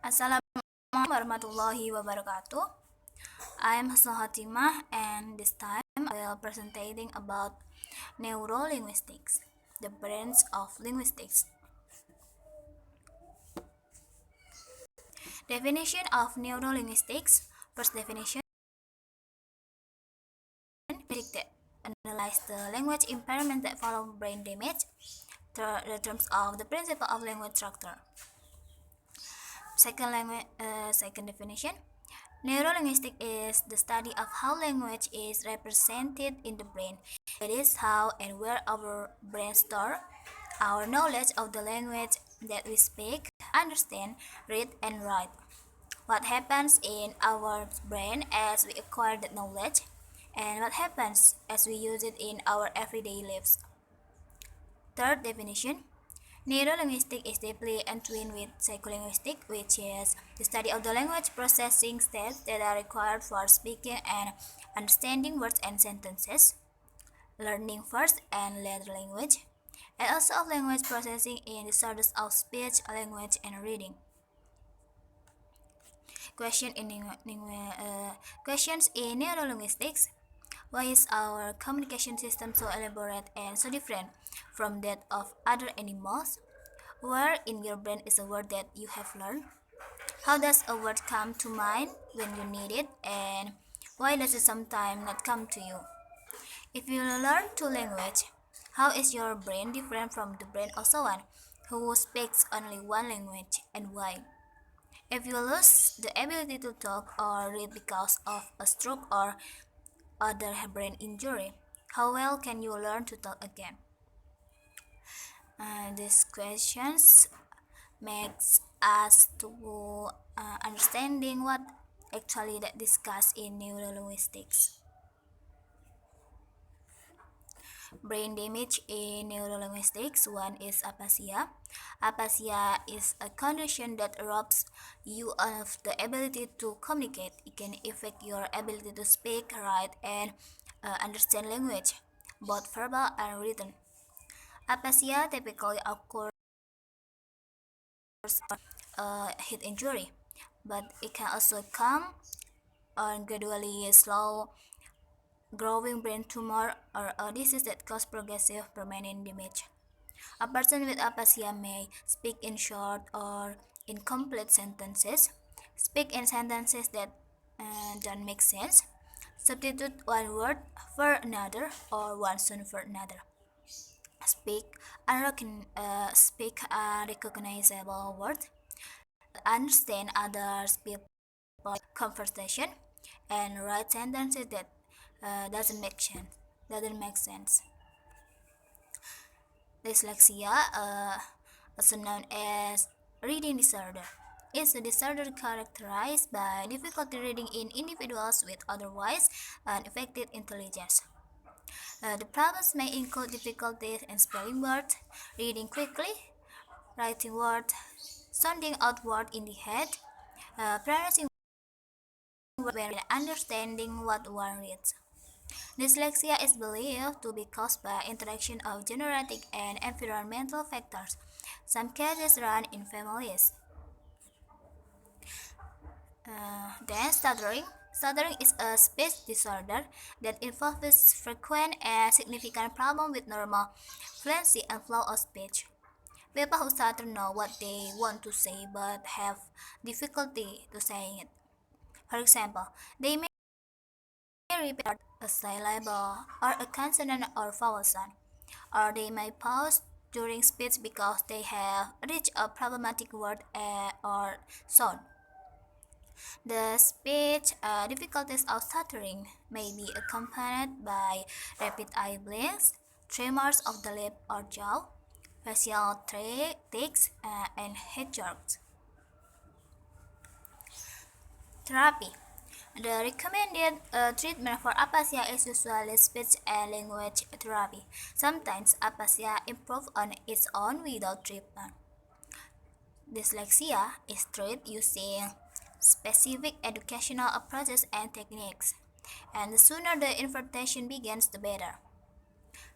Assalamualaikum warahmatullahi wabarakatuh. I am Hasna Hatimah, and this time I will presenting about neurolinguistics, the branch of linguistics. Definition of neurolinguistics. First definition: that analyze the language impairment that follow brain damage. The terms of the principle of language structure. Second definition: neurolinguistics is the study of how language is represented in the brain. It is how and where our brain store our knowledge of the language that we speak, understand, read, and write. What happens in our brain as we acquire that knowledge, and what happens as we use it in our everyday lives. Third definition: neurolinguistics is deeply entwined with psycholinguistics, which is the study of the language processing steps that are required for speaking and understanding words and sentences, learning first and later language, and also of language processing in disorders of speech, language, and reading. Questions in neurolinguistics. Why is our communication system so elaborate and so different from that of other animals? Where in your brain is a word that you have learned? How does a word come to mind when you need it, and why does it sometimes not come to you? If you learn two languages, how is your brain different from the brain of someone who speaks only one language, and why? If you lose the ability to talk or read because of a stroke or other brain injury, how well can you learn to talk again? These questions makes us to understanding what actually that discussed in neurolinguistics. Brain damage in neurolinguistics. One is aphasia. Aphasia is a condition that robs you of the ability to communicate. It can affect your ability to speak, write, and understand language, both verbal and written. Aphasia typically occurs head injury, but it can also come on gradually slow growing brain tumor or a disease that causes progressive permanent damage. A person with aphasia may speak in short or incomplete sentences, speak in sentences that don't make sense, substitute one word for another or one sound for another, speak unrecognizable words, understand others people's conversation, and write sentences that doesn't make sense. Dyslexia, also known as reading disorder, is a disorder characterized by difficulty reading in individuals with otherwise unaffected intelligence. The problems may include difficulties in spelling words, reading quickly, writing words, sounding out words in the head, pronouncing words when understanding what one reads. Dyslexia is believed to be caused by interaction of genetic and environmental factors. Some cases run in families. Then stuttering. Stuttering is a speech disorder that involves frequent and significant problems with normal fluency and flow of speech. People who stutter know what they want to say but have difficulty to saying it. For example, they may repeat a syllable or a consonant or vowel sound, or they may pause during speech because they have reached a problematic word or sound. The speech difficulties of stuttering may be accompanied by rapid eye blinks, tremors of the lip or jaw, facial tics, and head jerks. Therapy. The recommended treatment for aphasia is usually speech and language therapy. Sometimes aphasia improves on its own without treatment. Dyslexia is treated using specific educational approaches and techniques, and the sooner the intervention begins, the better.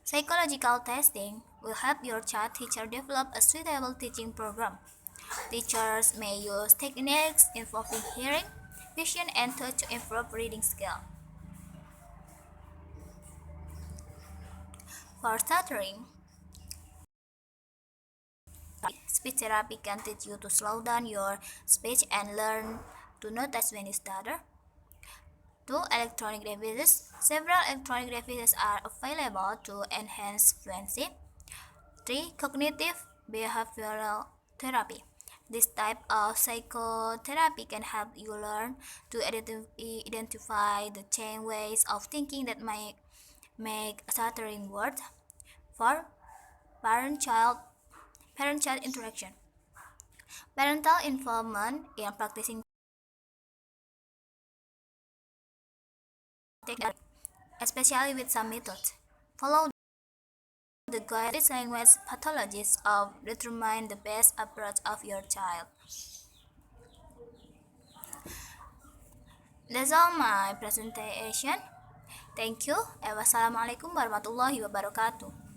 Psychological testing will help your child teacher develop a suitable teaching program. Teachers may use techniques involving hearing, vision, and touch to improve reading skill. For stuttering, speech therapy can teach you to slow down your speech and learn to notice when you stutter. 2. Electronic devices. Several electronic devices are available to enhance fluency. 3. Cognitive behavioral therapy. This type of psychotherapy can help you learn to identify the chain ways of thinking that might make stuttering words. 4. Parent-child parent-child interaction. Parental involvement in practicing techniques, especially with some methods. Follow the guided language pathologists of determine the best approach of your child. That's all my presentation. Thank you. Wassalamualaikum warahmatullahi wabarakatuh.